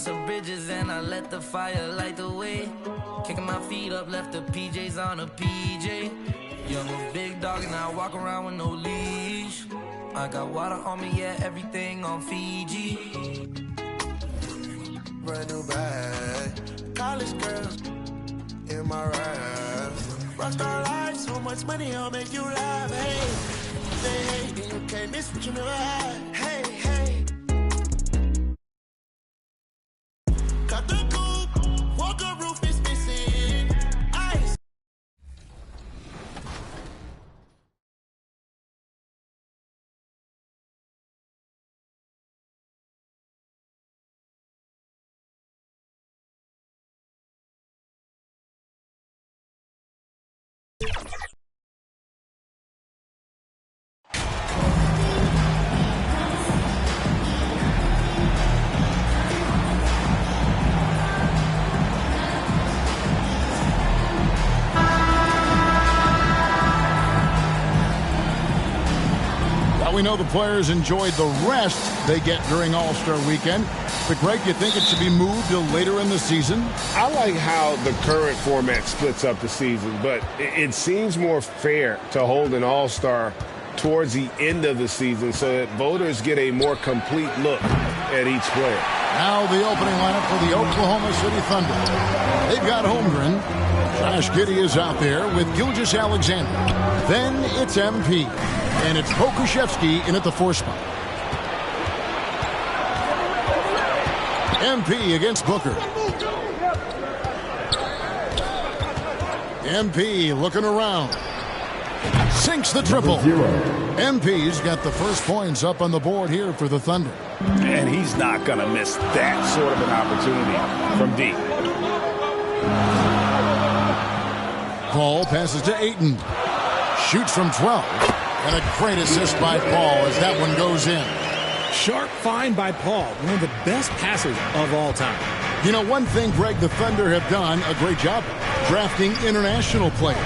some bridges and I let the fire light the way. Kicking my feet up, left the PJs on a PJ. Young a big dog and I walk around with no leash. I got water on me, yeah, everything on Fiji. Brand new bag, college girls in my ride. Rockstar life, so much money, I'll make you laugh. Hey, say hey, and you can't miss what you never had. Hey, hey. Got the coupe, walker roof is missing. Ice. We know the players enjoyed the rest they get during All-Star Weekend. But, Greg, you think it should be moved till later in the season? I like how the current format splits up the season, but it seems more fair to hold an All-Star towards the end of the season so that voters get a more complete look at each player. Now the opening lineup for the Oklahoma City Thunder. They've got Holmgren. Josh Giddey is out there with Gilgeous-Alexander. Then it's MP. And it's Pokusevski in at the 4 spot. MP against Booker. MP looking around. Sinks the triple. MP's got the first points up on the board here for the Thunder. And he's not going to miss that sort of an opportunity from deep. Paul passes to Ayton. Shoots from 12. And a great assist by Paul as that one goes in. Sharp find by Paul, one of the best passers of all time. You know, one thing, Greg, the Thunder have done a great job drafting international players.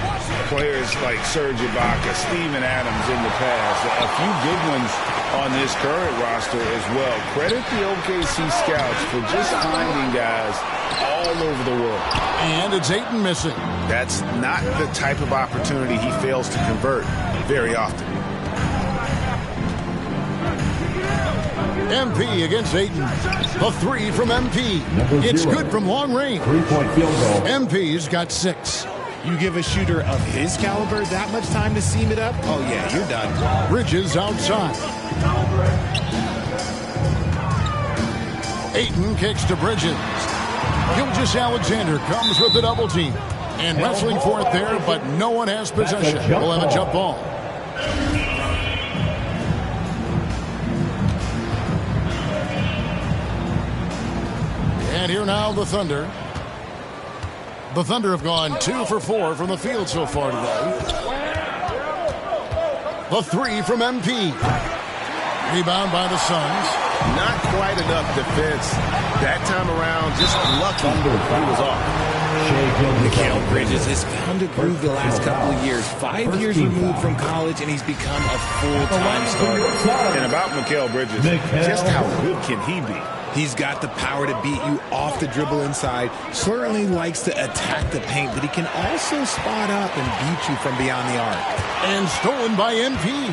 Players like Serge Ibaka, Steven Adams in the past, a few good ones on this current roster as well. Credit the OKC scouts for just finding guys all over the world. And it's Ayton missing. That's not the type of opportunity he fails to convert very often. MP against Ayton. A 3 from MP. It's good from long range. 3-point field goal. MP's got 6. You give a shooter of his caliber that much time to seam it up? Oh, yeah, you're done. Bridges outside. Ayton kicks to Bridges. Gilgeous-Alexander comes with the double team. And wrestling for it there, but no one has possession. We'll have a jump ball. And here now the Thunder. The Thunder have gone 2 for 4 from the field so far today. The 3 from MP. Rebound by the Suns. Not quite enough defense that time around. Just lucky he was off. Mikal Bridges has found a groove the last couple of years. 5 years removed from college, and he's become a full-time starter. And about Mikal Bridges, just how good can he be? He's got the power to beat you off the dribble inside. Certainly likes to attack the paint, but he can also spot up and beat you from beyond the arc. And stolen by MP.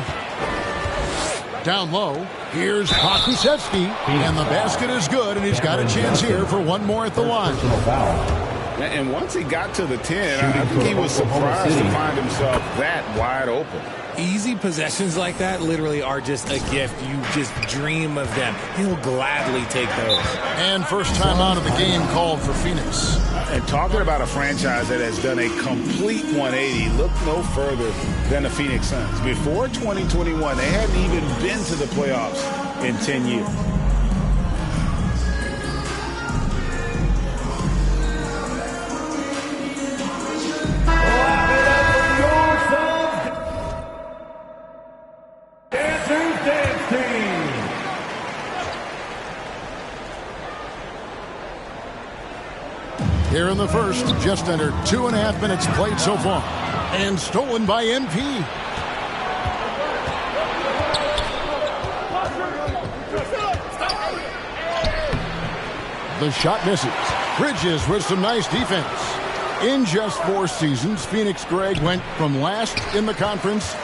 Down low, here's Pokusevski, and the basket is good, and he's got a chance here for one more at the line. And once he got to the 10, I think he was surprised to find himself that wide open. Easy possessions like that literally are just a gift. You just dream of them. He'll gladly take those. And first time out of the game called for Phoenix. And talking about a franchise that has done a complete 180, look no further than the Phoenix Suns. Before 2021, they hadn't even been to the playoffs in 10 years. Here in the first, just under 2.5 minutes played so far. And stolen by MP. The shot misses. Bridges with some nice defense. In just 4 seasons, Phoenix, Greg, went from last in the conference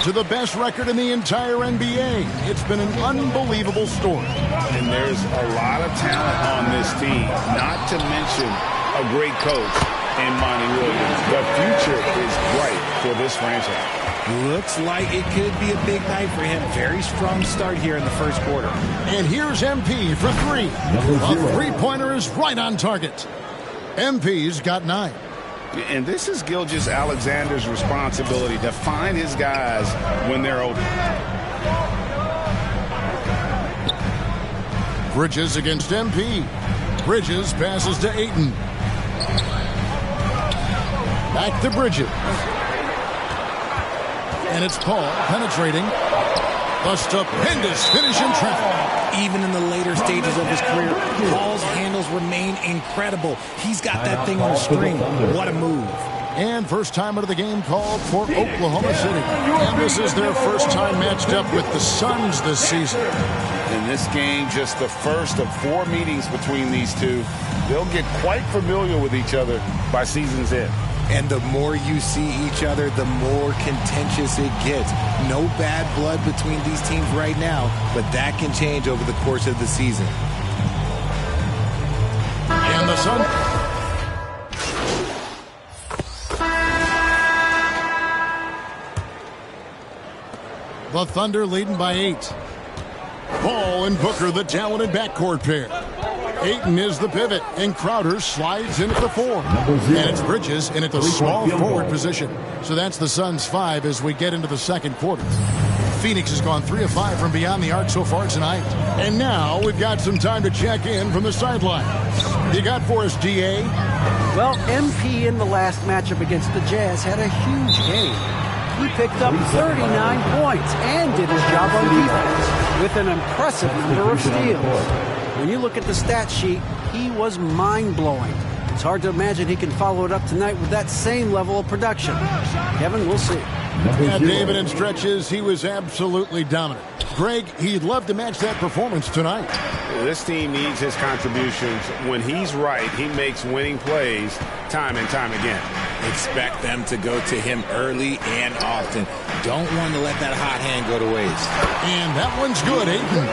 to the best record in the entire NBA. It's been an unbelievable story. And there's a lot of talent on this team, not to mention a great coach in Monty Williams. The future is bright for this franchise. Looks like it could be a big night for him. Very strong start here in the first quarter. And here's MP for 3. A three-pointer is right on target. MP's got 9. And this is Gilgeous-Alexander's responsibility to find his guys when they're open. Bridges against MP. Bridges passes to Ayton. Back to Bridges. And it's Paul penetrating. A stupendous finish in traffic. Even in the later stages of his career, Paul's handles remain incredible. He's got that thing on a string. What a move. And first time out of the game called for Oklahoma City. And this is their first time matched up with the Suns this season. In this game, just the first of 4 meetings between these two. They'll get quite familiar with each other by season's end. And the more you see each other, the more contentious it gets. No bad blood between these teams right now, but that can change over the course of the season. And the Sun. The Thunder leading by 8. Ball and Booker, the talented backcourt pair. Ayton is the pivot, and Crowder slides in at the 4. And it's Bridges in at the small forward position. So that's the Suns' 5 as we get into the second quarter. Phoenix has gone 3 of 5 from beyond the arc so far tonight. And now we've got some time to check in from the sidelines. You got for us, DA? Well, MP in the last matchup against the Jazz had a huge game. He picked up 39 points and did his job on defense with an impressive number of steals. When you look at the stat sheet, he was mind-blowing. It's hard to imagine he can follow it up tonight with that same level of production. Kevin, we'll see. Yeah, David, in stretches, he was absolutely dominant. Greg, he'd love to match that performance tonight. This team needs his contributions. When he's right, he makes winning plays time and time again. Expect them to go to him early and often. Don't want to let that hot hand go to waste. And that one's good, Ayton.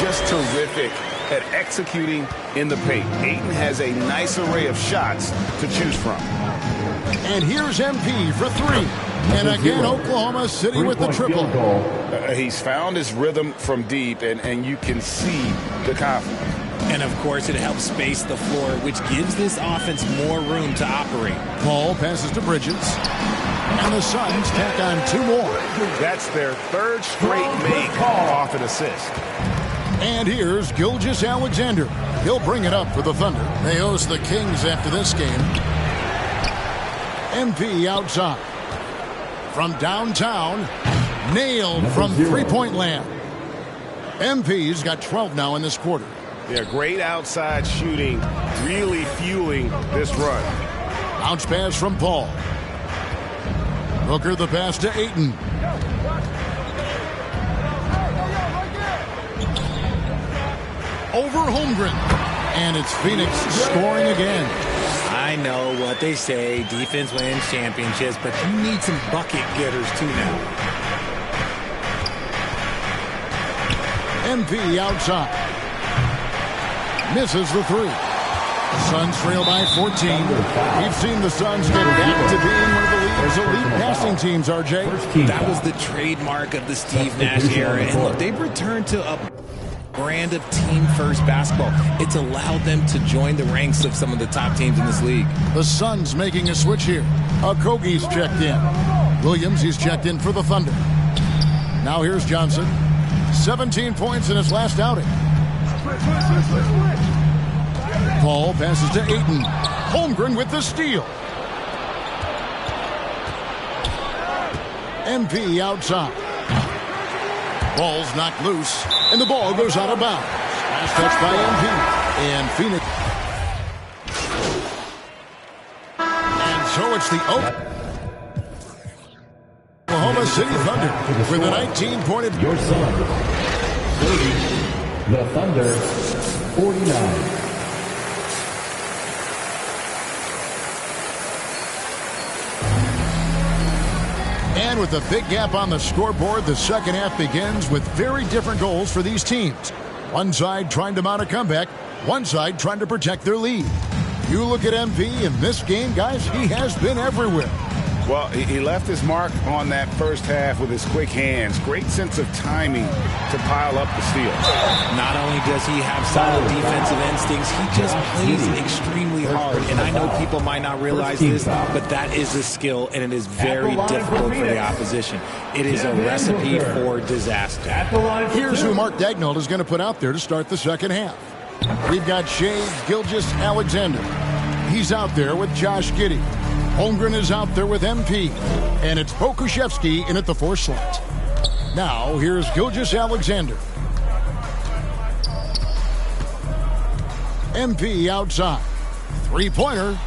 Just terrific at executing in the paint. Ayton has a nice array of shots to choose from. And here's MP for 3. And again, Oklahoma City with the triple. He's found his rhythm from deep, and you can see the confidence. And, of course, it helps space the floor, which gives this offense more room to operate. Paul passes to Bridges. And the Suns tack on 2 more. That's their 3rd straight make off an assist. And here's Gilgeous-Alexander. He'll bring it up for the Thunder. They host the Kings after this game. MP outside. From downtown, nailed from three-point land. MP's got 12 now in this quarter. Yeah, great outside shooting, really fueling this run. Bounce pass from Paul. Booker the pass to Ayton. Over Holmgren. And it's Phoenix scoring again. I know what they say, defense wins championships, but you need some bucket getters too now. MP outside. Misses the 3. Suns trail by 14. We've seen the Suns get back to being one of the league's elite passing teams, RJ. That was the trademark of the Steve Nash era. And look, they've returned to a brand of team-first basketball. It's allowed them to join the ranks of some of the top teams in this league. The Suns making a switch here. Okogie's checked in. Williams, he's checked in for the Thunder. Now here's Johnson. 17 points in his last outing. Paul passes to Ayton. Holmgren with the steal. MP outside. Ball's knocked loose, and the ball goes out of bounds. Last touch by MP. And Phoenix. And so it's the Oklahoma City Thunder with a 19-point. Your Suns, 30. The Thunder, 49. And with a big gap on the scoreboard, the second half begins with very different goals for these teams. One side trying to mount a comeback, one side trying to protect their lead. You look at MP in this game, guys, he has been everywhere. Well, he left his mark on that first half with his quick hands. Great sense of timing to pile up the steals. Not only does he have solid defensive instincts, he just plays extremely hard. And I know people might not realize this, but that is a skill, and it is very difficult for the opposition. It is a recipe for disaster. Here's who Mark Daigneault is going to put out there to start the second half. We've got Shai Gilgeous-Alexander. He's out there with Josh Giddey. Holmgren is out there with MP. And it's Pokusevski in at the 4 slot. Now, here's Gilgeous-Alexander. MP outside. Three-pointer.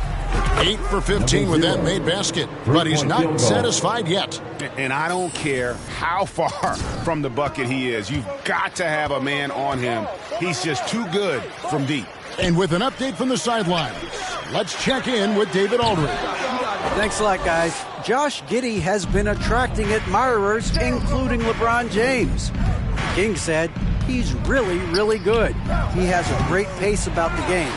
8 for 15 with that made basket. But he's not satisfied yet. And I don't care how far from the bucket he is. You've got to have a man on him. He's just too good from deep. And with an update from the sidelines, let's check in with David Aldridge. Thanks a lot, guys. Josh Giddey has been attracting admirers, including LeBron James. King said he's really, really good. He has a great pace about the game.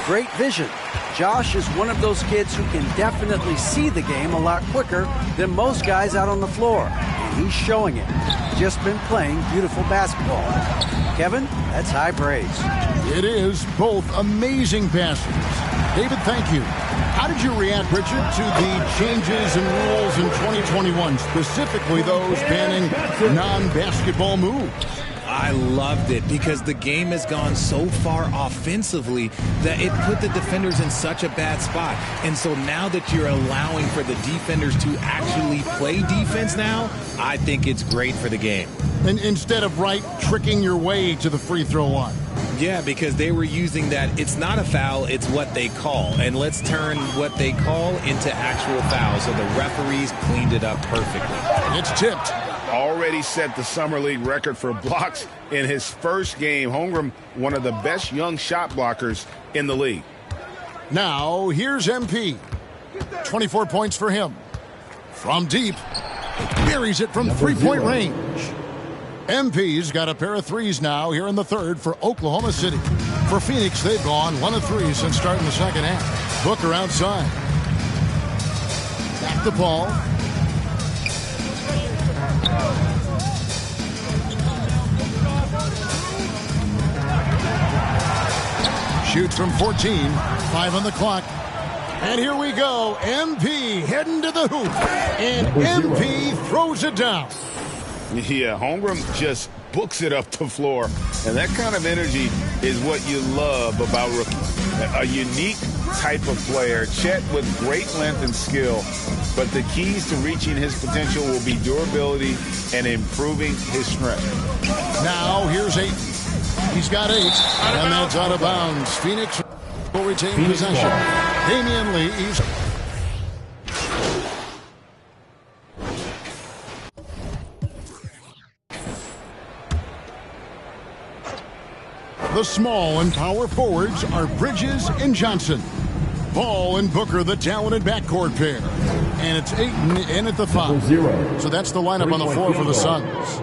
Great vision. Josh is one of those kids who can definitely see the game a lot quicker than most guys out on the floor. And he's showing it. Just been playing beautiful basketball. Kevin, that's high praise. It is both amazing passes. David, thank you. How did you react, Richard, to the changes in rules in 2021, specifically those banning non-basketball moves? I loved it because the game has gone so far offensively that it put the defenders in such a bad spot. And so now that you're allowing for the defenders to actually play defense now, I think it's great for the game. And instead of tricking your way to the free throw line. Yeah, because they were using that it's not a foul, it's what they call. And let's turn what they call into actual fouls. So the referees cleaned it up perfectly. It's tipped. Already set the Summer League record for blocks in his first game. Holmgren, one of the best young shot blockers in the league. Now, here's MP. 24 points for him. From deep, buries it from three-point range. MP's got a pair of threes now here in the third for Oklahoma City. For Phoenix, they've gone 1 of 3 since starting the second half. Booker outside. Back to Paul. Shoots from 14, 5 on the clock. And here we go. MP heading to the hoop. And MP throws it down. Yeah, Holmgren just books it up the floor. And that kind of energy is what you love about rookies. A unique type of player. Chet with great length and skill. But the keys to reaching his potential will be durability and improving his strength. Now here's 8. He's got 8. And that's out of bounds. Phoenix will retain possession. Damian Lee. The small and power forwards are Bridges and Johnson. Ball and Booker, the talented backcourt pair. And it's Ayton in at the 5. So that's the lineup on the floor for the Suns.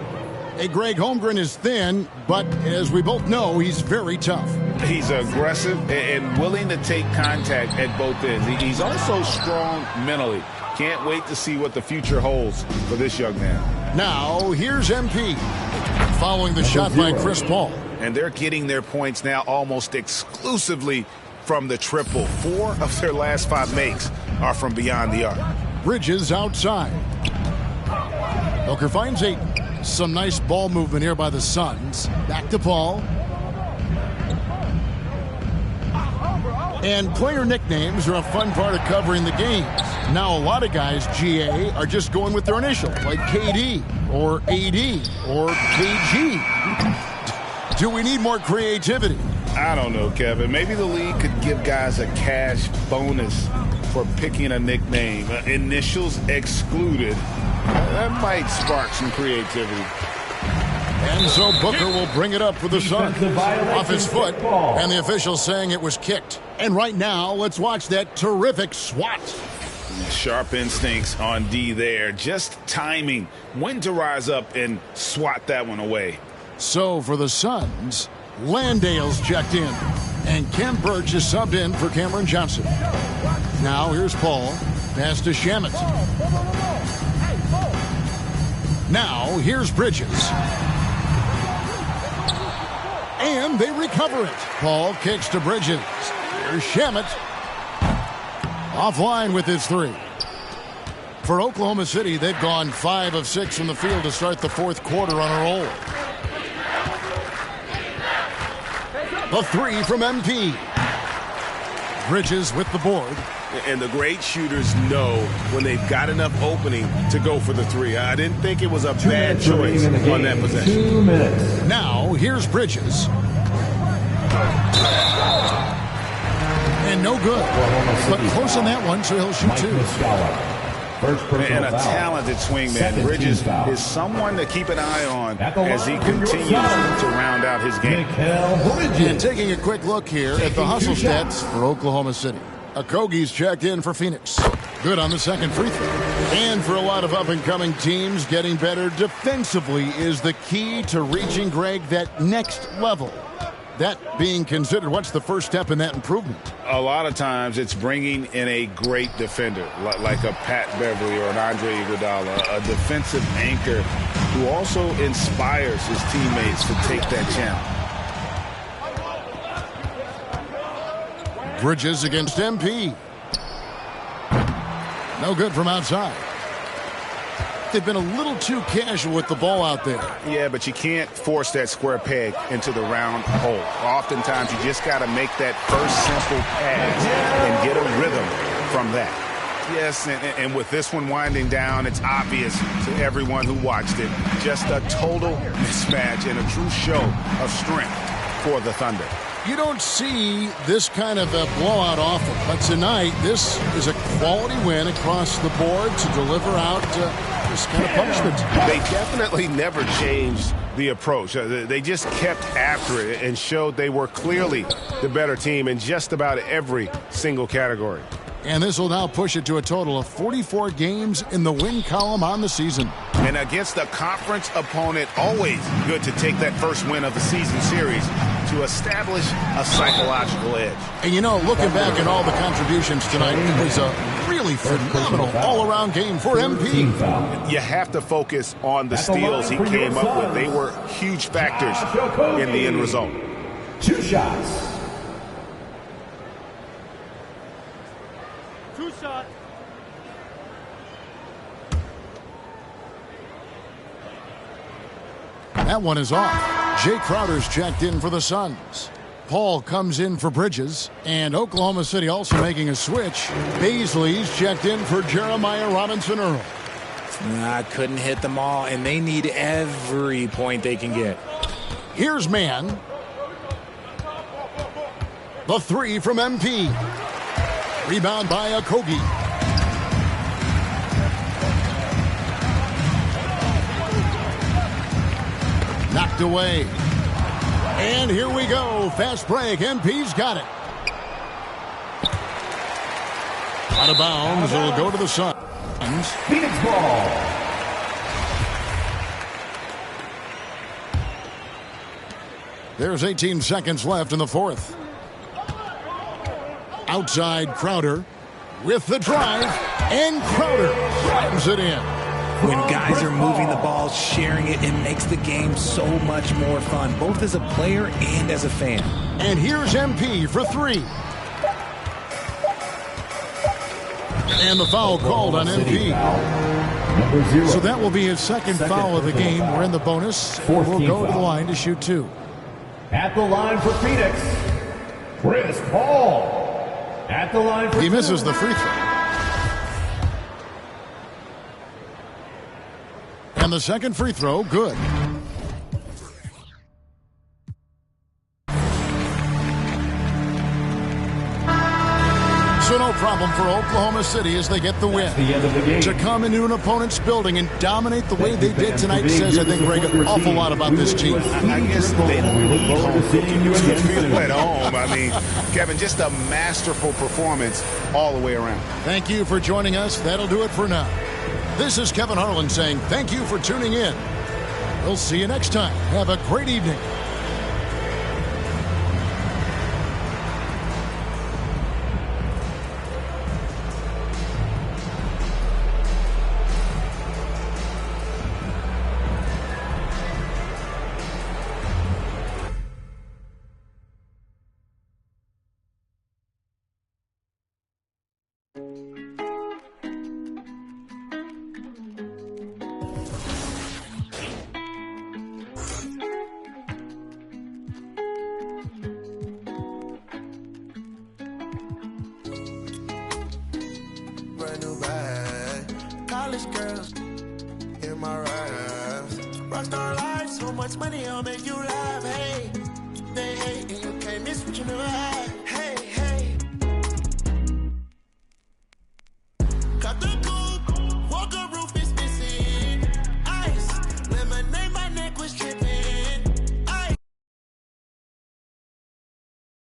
Hey, Greg, Holmgren is thin, but as we both know, he's very tough. He's aggressive and willing to take contact at both ends. He's also strong mentally. Can't wait to see what the future holds for this young man. Now, here's MP. Following the shot by Chris Paul. And they're getting their points now almost exclusively from the triple. 4 of their last 5 makes are from beyond the arc. Bridges outside. Booker finds Ayton. Some nice ball movement here by the Suns. Back to Paul. And player nicknames are a fun part of covering the games. Now, a lot of guys, GA, are just going with their initials, like KD or AD or KG. Do we need more creativity? I don't know, Kevin. Maybe the league could give guys a cash bonus for picking a nickname. Initials excluded. That might spark some creativity. And so Booker will bring it up for the Suns off his foot, and the officials saying it was kicked. And right now, let's watch that terrific swat. Sharp instincts on D there. Just timing when to rise up and swat that one away. So for the Suns, Landale's checked in, and Khem Birch is subbed in for Cameron Johnson. Now here's Paul, pass to Shamet. Now here's Bridges. And they recover it. Paul kicks to Bridges. Here's Shamet. Offline with his three. For Oklahoma City, they've gone 5 of 6 from the field to start the fourth quarter on a roll. The three from MP. Bridges with the board. And the great shooters know when they've got enough opening to go for the three. I didn't think it was a bad choice on that possession. 2 minutes. Now, here's Bridges. And no good. But close on that one, so he'll shoot 2. And a talented swingman. Bridges is someone to keep an eye on as he continues to round out his game. And taking a quick look here at the hustle stats for Oklahoma City. Okogie's checked in for Phoenix. Good on the second free throw. And for a lot of up-and-coming teams, getting better defensively is the key to reaching, Greg, that next level. That being considered, what's the first step in that improvement? A lot of times it's bringing in a great defender, like a Pat Beverly or an Andre Iguodala, a defensive anchor who also inspires his teammates to take that challenge. Bridges against MP. No good from outside. They've been a little too casual with the ball out there. Yeah, but you can't force that square peg into the round hole. Oftentimes, you just got to make that first simple pass and get a rhythm from that. Yes, and with this one winding down, it's obvious to everyone who watched it. Just a total mismatch and a true show of strength for the Thunder. You don't see this kind of a blowout often, but tonight this is a quality win across the board to deliver out this kind of punishment. They definitely never changed the approach. They just kept after it and showed they were clearly the better team in just about every single category. And this will now push it to a total of 44 games in the win column on the season. And against a conference opponent, always good to take that first win of the season series to establish a psychological edge. And you know, looking back at all the contributions tonight, it was a really phenomenal all-around game for MP. You have to focus on the steals he came up with. They were huge factors in the end result. 2 shots. That one is off. Jay Crowder's checked in for the Suns. Paul comes in for Bridges. And Oklahoma City also making a switch. Baisley's checked in for Jeremiah Robinson-Earl. Couldn't hit them all, and they need every point they can get. Here's Mann. The three from MP. Rebound by Okogie. Knocked away. And here we go. Fast break. MP's got it. Out of bounds. It'll go to the Suns. Phoenix ball. There's 18 seconds left in the fourth. Outside Crowder with the drive. And Crowder slams it in. When guys are moving the ball, sharing it, it makes the game so much more fun, both as a player and as a fan. And here's MP for 3. And the foul called on MP. So that will be his second foul of the game. We're in the bonus. We'll go to the line to shoot 2. At the line for Phoenix, Chris Paul. At the line for He misses the free throw. And the second free throw, good. So no problem for Oklahoma City as they get the win. the end of the game. To come into an opponent's building and dominate the way they did tonight says, I think, Greg, an awful lot about this team. I guess they don't need home cooking to feel at home. I mean, Kevin, just a masterful performance all the way around. Thank you for joining us. That'll do it for now. This is Kevin Harlan saying thank you for tuning in. We'll see you next time. Have a great evening. Brand new bag, college girls in my raps. Rockstar life, so much money, I'll make you laugh. Hey, they hate and you can't miss what you never had.